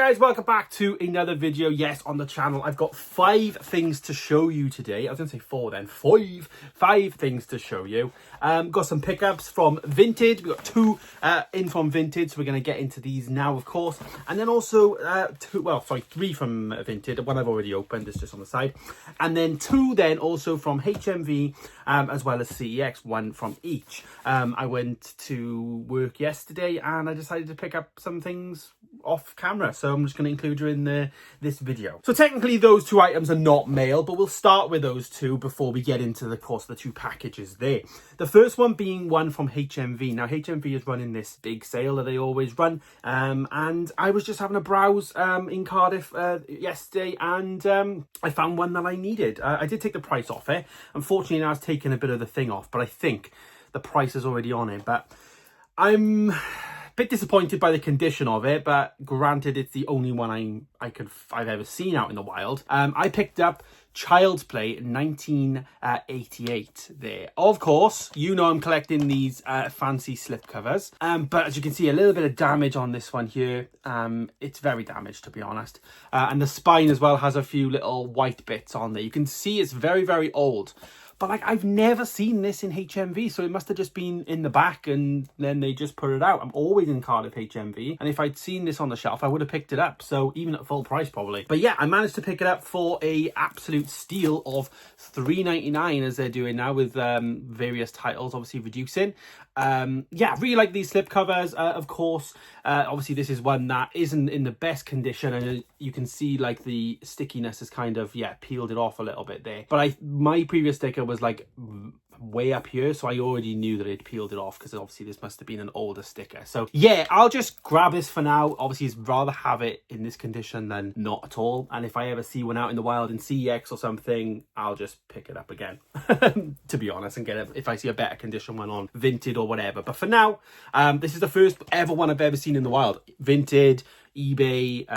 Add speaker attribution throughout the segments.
Speaker 1: guys, welcome back to another video. Yes, on the channel I've got 5 things to show you today. I was gonna say 4 then. 5 things to show you. Got some pickups from Vinted. We got 2 in from Vinted, so we're gonna get into these now, of course. And then also 3 from Vinted. One I've already opened, it's just on the side. And then 2 then also from HMV, as well as CEX, 1 from each. I went to work yesterday and I decided to pick up some things off camera, so I'm just going to include you in this video. So technically those 2 items are not mail, but we'll start with those 2 before we get into the course of the 2 packages there. The first one being one from HMV. Now HMV is running this big sale that they always run, and I was just having a browse in Cardiff yesterday, and I found one that I needed. I did take the price off it. Unfortunately now it's taken a bit of the thing off, but I think the price is already on it. But I'm bit disappointed by the condition of it, but granted it's the only one I've ever seen out in the wild. I picked up Child's Play 1988 there. Of course, you know I'm collecting these fancy slip covers, but as you can see, a little bit of damage on this one here. It's very damaged, to be honest, and the spine as well has a few little white bits on there. You can see it's very, very old. But like, I've never seen this in HMV, so it must have just been in the back and then they just put it out. I'm always in Cardiff HMV, and if I'd seen this on the shelf, I would have picked it up. So even at full price, probably. But yeah, I managed to pick it up for a absolute steal of $3.99, as they're doing now with various titles, obviously reducing. Yeah, really like these slip covers. Of course, obviously this is one that isn't in the best condition, and you can see like the stickiness has kind of, yeah, peeled it off a little bit there. But my previous sticker was like way up here, so I already knew that it peeled it off, because obviously this must have been an older sticker. So yeah, I'll just grab this for now. Obviously I'd rather have it in this condition than not at all, and if I ever see one out in the wild in CEX or something, I'll just pick it up again to be honest, and get it if I see a better condition one on Vinted or whatever. But for now, this is the first ever one I've ever seen in the wild. Vinted, eBay,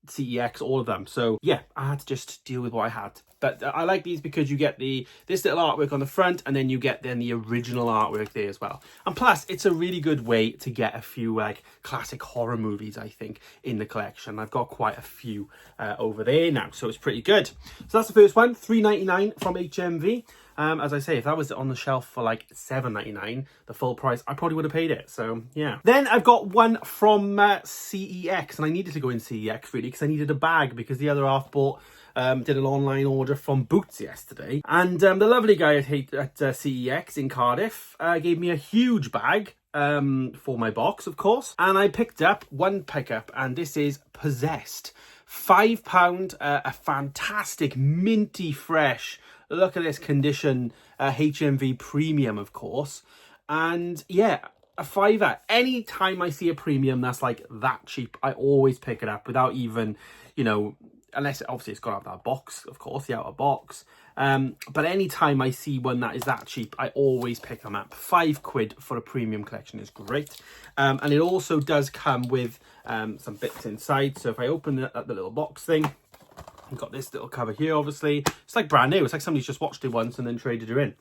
Speaker 1: CEX, all of them. So yeah, I had to just deal with what I had. But I like these because you get this little artwork on the front, and then you get the original artwork there as well. And plus, it's a really good way to get a few like classic horror movies, I think, in the collection. I've got quite a few over there now, so it's pretty good. So that's the first one, $3.99 from HMV. As I say, if that was on the shelf for like $7.99, the full price, I probably would have paid it. So yeah. Then I've got one from CEX, and I needed to go in CEX really because I needed a bag, because the other half did an online order from Boots yesterday, and the lovely guy at CEX in Cardiff gave me a huge bag for my box, of course, and I picked up one pickup, and this is Possessed, £5, a fantastic minty fresh, look at this condition, HMV premium, of course, and yeah, a £5. Anytime I see a premium that's like that cheap, I always pick it up without even, you know, unless obviously it's got out of that box, of course, the outer box. But anytime I see one that is that cheap, I always pick them up. £5 for a premium collection is great. And it also does come with some bits inside. So if I open the little box thing, I've got this little cover here, obviously. It's like brand new. It's like somebody's just watched it once and then traded her in.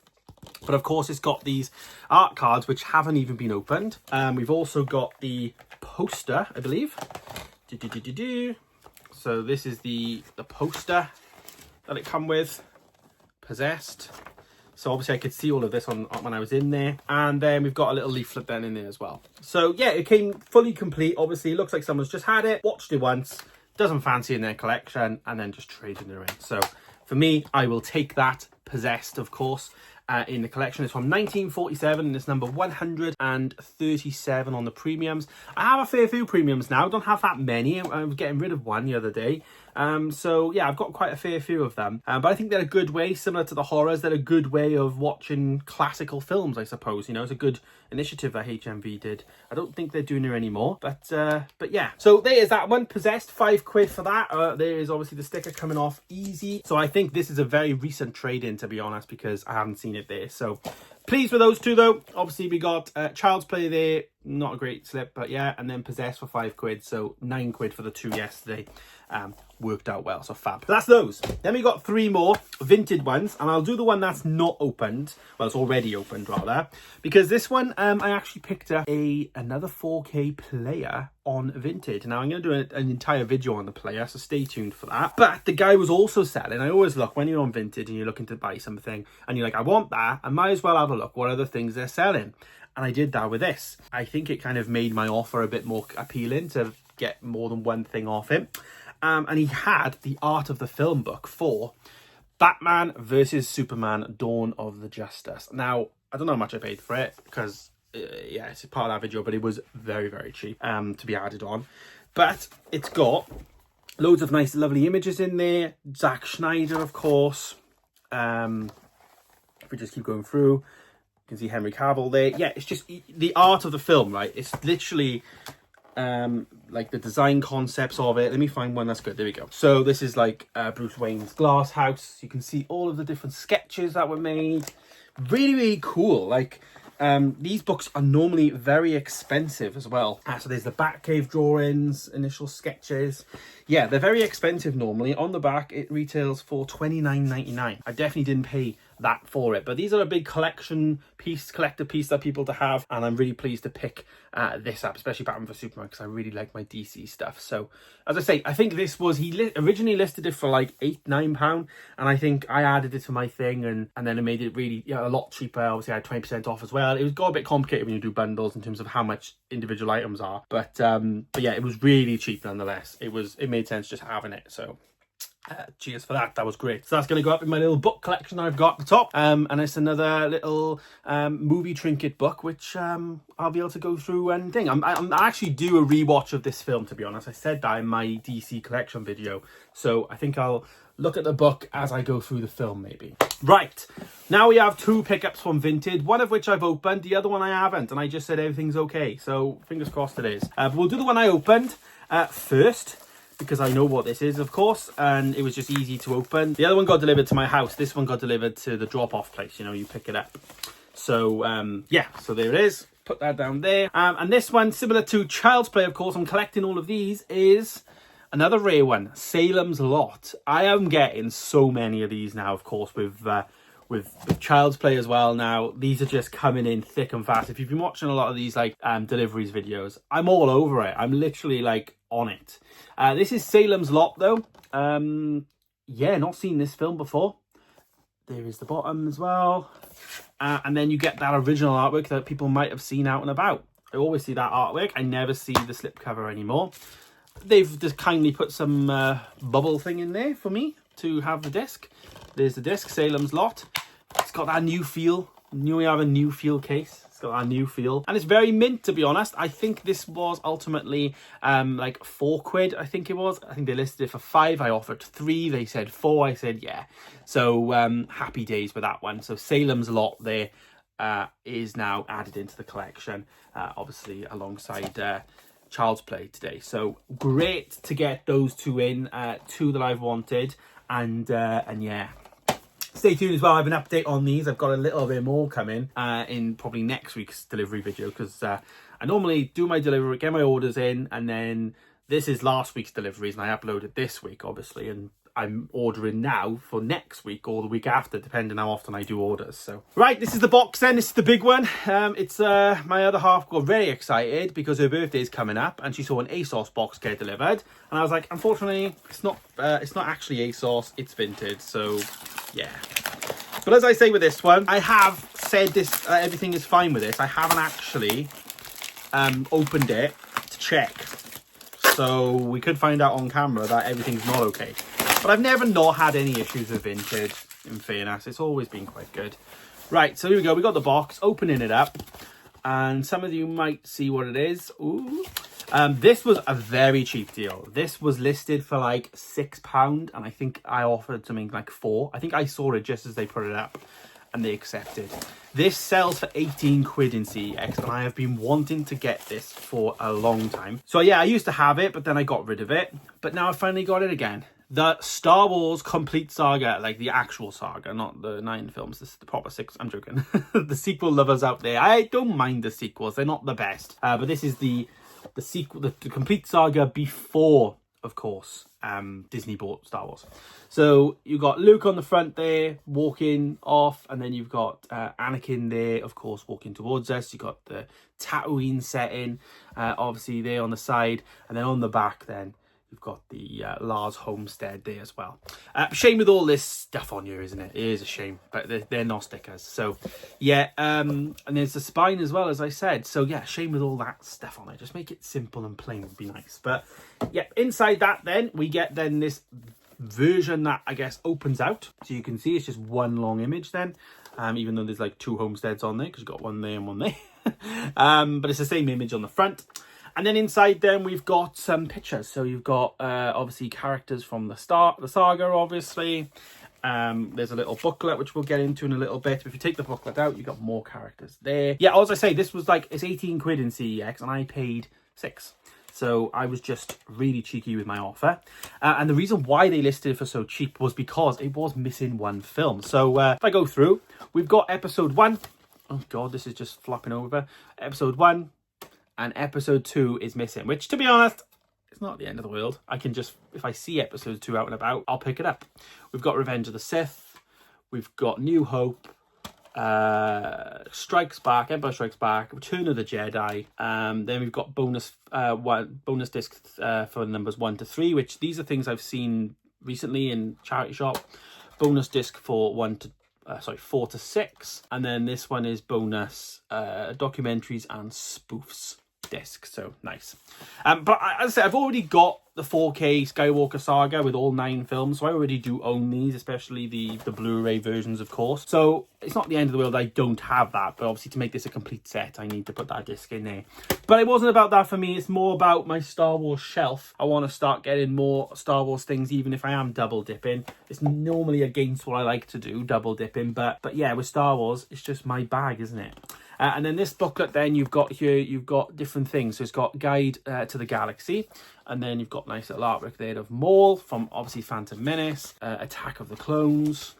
Speaker 1: But of course, it's got these art cards, which haven't even been opened. We've also got the poster, I believe. So this is the poster that it come with, Possessed. So obviously I could see all of this on when I was in there. And then we've got a little leaflet then in there as well. So yeah, it came fully complete. Obviously it looks like someone's just had it, watched it once, doesn't fancy in their collection, and then just traded it in. So for me, I will take that, Possessed, of course. In the collection. It's from 1947 and it's number 137 on the premiums. I have a fair few premiums now. I don't have that many. I was getting rid of one the other day. So yeah, I've got quite a fair few of them. But I think they're a good way, similar to the horrors, they're a good way of watching classical films, I suppose. You know, it's a good initiative that HMV did. I don't think they're doing it anymore, but yeah. So there's that one, Possessed, £5 for that. There is obviously the sticker coming off easy. So I think this is a very recent trade-in, to be honest, because I haven't seen it there. So pleased with those 2 though. Obviously we got Child's Play there, not a great slip, but yeah, and then Possessed for £5, so £9 for the 2 yesterday. Worked out well, so fab. So that's those. Then we got 3 more Vinted ones, and I'll do the one that's not opened. Well, it's already opened rather, because this one I actually picked up another 4K player on Vinted. Now, I'm going to do an entire video on the player, so stay tuned for that. But the guy was also selling. I always look when you're on Vinted and you're looking to buy something and you're like, I want that. I might as well have a look what other things they're selling. And I did that with this. I think it kind of made my offer a bit more appealing to get more than one thing off him. And he had the Art of the Film book for Batman versus Superman Dawn of the Justice. Now, I don't know how much I paid for it because, yeah, it's part of that video, but it was very, very cheap to be added on. But it's got loads of nice, lovely images in there. Zack Snyder, of course. If we just keep going through, you can see Henry Cavill there. Yeah, it's just the art of the film, right? It's literally like the design concepts of it. Let me find one that's good. There we go. So this is like Bruce Wayne's glass house. You can see all of the different sketches that were made. Really, really cool. Like, these books are normally very expensive as well. So there's the Batcave drawings, initial sketches. Yeah, they're very expensive normally. On the back, it retails for $29.99. I definitely didn't pay that for it, but these are a big collector piece that people to have, and I'm really pleased to pick this up, especially Batman vs Superman, because I really like my DC stuff. So as I say, I think this was, he originally listed it for like £8-9, and I think I added it to my thing, and then it made it really a lot cheaper. Obviously I had 20% off as well. It got a bit complicated when you do bundles in terms of how much individual items are, but yeah, it was really cheap nonetheless. It made sense just having it. So cheers for that. That was great. So that's going to go up in my little book collection I've got at the top. And it's another little movie trinket book, which I'll be able to go through and thing. I actually do a rewatch of this film, to be honest. I said that in my DC collection video. So I think I'll look at the book as I go through the film, maybe. Right. Now we have 2 pickups from Vinted, one of which I've opened, the other one I haven't. And I just said everything's okay. So fingers crossed it is. But we'll do the one I opened first, because I know what this is, of course, and it was just easy to open. The other one got delivered to my house. This one got delivered to the drop-off place. You know, you pick it up. So, yeah, so there it is. Put that down there. And this one, similar to Child's Play, of course, I'm collecting all of these, is another rare one, Salem's Lot. I am getting so many of these now, of course, with Child's Play as well now. These are just coming in thick and fast. If you've been watching a lot of these, like, deliveries videos, I'm all over it. I'm literally, like, on it. This is Salem's Lot, though. Yeah, not seen this film before. There is the bottom as well. And then you get that original artwork that people might have seen out and about. I always see that artwork. I never see the slipcover anymore. They've just kindly put some bubble thing in there for me to have the disc. There's the disc, Salem's Lot. It's got that new feel. We have a new feel case. It's got that new feel. And it's very mint, to be honest. I think this was ultimately like £4, I think it was. I think they listed it for 5. I offered 3. They said 4. I said, yeah. So happy days with that one. So Salem's Lot there is now added into the collection, obviously alongside Child's Play today. So great to get those 2 in, 2 that I've wanted. And yeah. Stay tuned as well. I have an update on these. I've got a little bit more coming in probably next week's delivery video, because I normally do my delivery, get my orders in, and then this is last week's deliveries, and I upload it this week, obviously, and I'm ordering now for next week or the week after, depending how often I do orders. So right, this is the box then. This is the big one. It's my other half got very excited because her birthday is coming up and she saw an ASOS box get delivered, and I was like, unfortunately it's not actually ASOS, it's Vinted. So yeah, but as I say with this one, I have said this everything is fine with this. I haven't actually opened it to check, so we could find out on camera that everything's not okay. But I've never not had any issues with Vinted, in fairness. It's always been quite good. Right, so here we go. We got the box, opening it up. And some of you might see what it is. Ooh. This was a very cheap deal. This was listed for like £6, and I think I offered something like 4. I think I saw it just as they put it up, and they accepted. This sells for 18 quid in CEX, and I have been wanting to get this for a long time. So yeah, I used to have it, but then I got rid of it. But now I finally got it again. The Star Wars Complete Saga, like the actual saga, not the 9 films. This is the proper 6. I'm joking. The sequel lovers out there, I don't mind the sequels. They're not the best. But this is the sequel, the Complete Saga before of course, Disney bought Star Wars. So you've got Luke on the front there, walking off, and then you've got Anakin there, of course, walking towards us. You've got the Tatooine setting, obviously there on the side, and then on the back then, you've got the Lars homestead there as well. Shame with all this stuff on here, isn't it? It is a shame, but they're not stickers. So, yeah, and there's the spine as well, as I said. So, yeah, shame with all that stuff on it. Just make it simple and plain would be nice. But, yeah, inside that then, we get then this version that, I guess, opens out. So you can see it's just one long image then, even though there's like 2 homesteads on there, because you've got one there and one there. But it's the same image on the front. And then inside then we've got some pictures. So you've got obviously characters from the start, the saga obviously. There's a little booklet which we'll get into in a little bit. If you take the booklet out, you've got more characters there. Yeah, as I say, this was like, it's 18 quid in CEX and I paid 6. So I was just really cheeky with my offer. And the reason why they listed it for so cheap was because it was missing one film. So if I go through, we've got episode 1. Oh God, this is just flopping over. Episode 1. And episode 2 is missing, which, to be honest, it's not the end of the world. I can just, if I see episode 2 out and about, I'll pick it up. We've got Revenge of the Sith. We've got New Hope. Strikes Back, Empire Strikes Back, Return of the Jedi. Then we've got bonus disc for numbers 1 to 3, which these are things I've seen recently in charity shop. Bonus disc for 4 to 6, and then this one is bonus documentaries and spoofs disc. So nice. But as I said, I've already got the 4K Skywalker Saga with all 9 films, so I already do own these, especially the Blu-ray versions, of course. So it's not the end of the world I don't have that, but obviously to make this a complete set I need to put that disc in there. But it wasn't about that for me. It's more about my Star Wars shelf. I want to start getting more Star Wars things, even if I am double dipping. It's normally against what I like to do, double dipping, but yeah, with Star Wars it's just my bag, isn't it? And then this booklet then you've got here, you've got different things. So it's got Guide to the Galaxy. And then you've got nice little artwork there of Maul from obviously Phantom Menace. Attack of the Clones.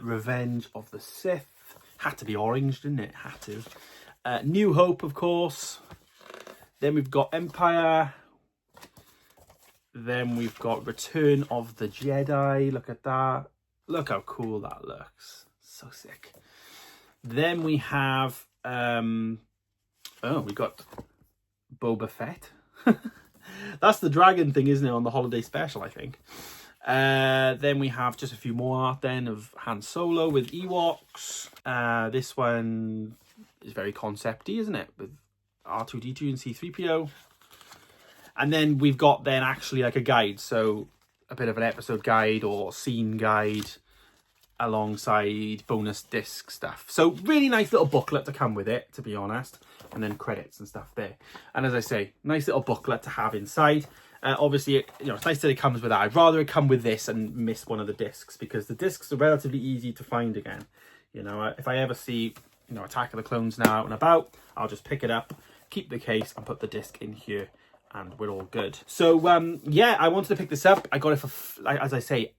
Speaker 1: Revenge of the Sith. Had to be orange, didn't it? Had to. New Hope, of course. Then we've got Empire. Then we've got Return of the Jedi. Look at that. Look how cool that looks. So sick. Then we have, we got Boba Fett. That's the dragon thing, isn't it, on the holiday special, I think. Then we have just a few more art then of Han Solo with Ewoks. This one is very concept-y, isn't it, with R2-D2 and C-3PO. And then we've got then actually like a guide, so a bit of an episode guide or scene guide, alongside bonus disc stuff. So really nice little booklet to come with it, to be honest. And then credits and stuff there. And as I say, nice little booklet to have inside. Obviously, it's nice that it comes with that. I'd rather it come with this and miss one of the discs, because the discs are relatively easy to find again. If I ever see, Attack of the Clones now out and about, I'll just pick it up, keep the case and put the disc in here, and we're all good. So yeah, I wanted to pick this up. I got it for, as I say,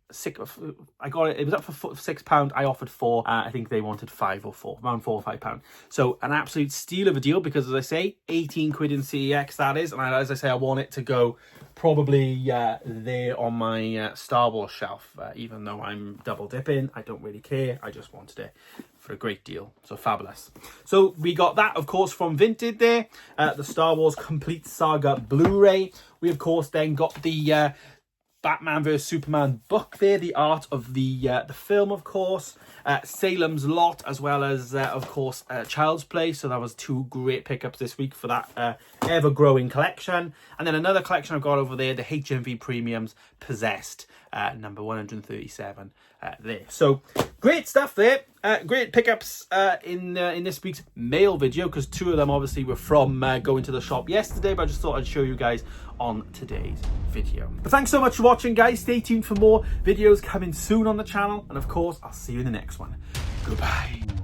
Speaker 1: I got it. It was up for £6. I offered 4. I think they wanted 5 or 4, around £4 or £5. So an absolute steal of a deal, because as I say, 18 quid in CEX that is, and as I say, I want it to go probably there on my Star Wars shelf. Even though I'm double dipping, I don't really care. I just wanted it for a great deal. So fabulous. So we got that, of course, from Vinted there. The Star Wars Complete Saga Blu-ray. We, of course, then got the Batman vs Superman book there, the art of the film, of course, Salem's Lot, as well as of course Child's Play. So that was 2 great pickups this week for that ever-growing collection. And then another collection I've got over there, the HMV Premiums Possessed, number 137 there. So great stuff there. Great pickups in this week's mail video, because 2 of them obviously were from going to the shop yesterday, but I just thought I'd show you guys on today's video. But thanks so much for watching, guys. Stay tuned for more videos coming soon on the channel, and of course I'll see you in the next one. Goodbye.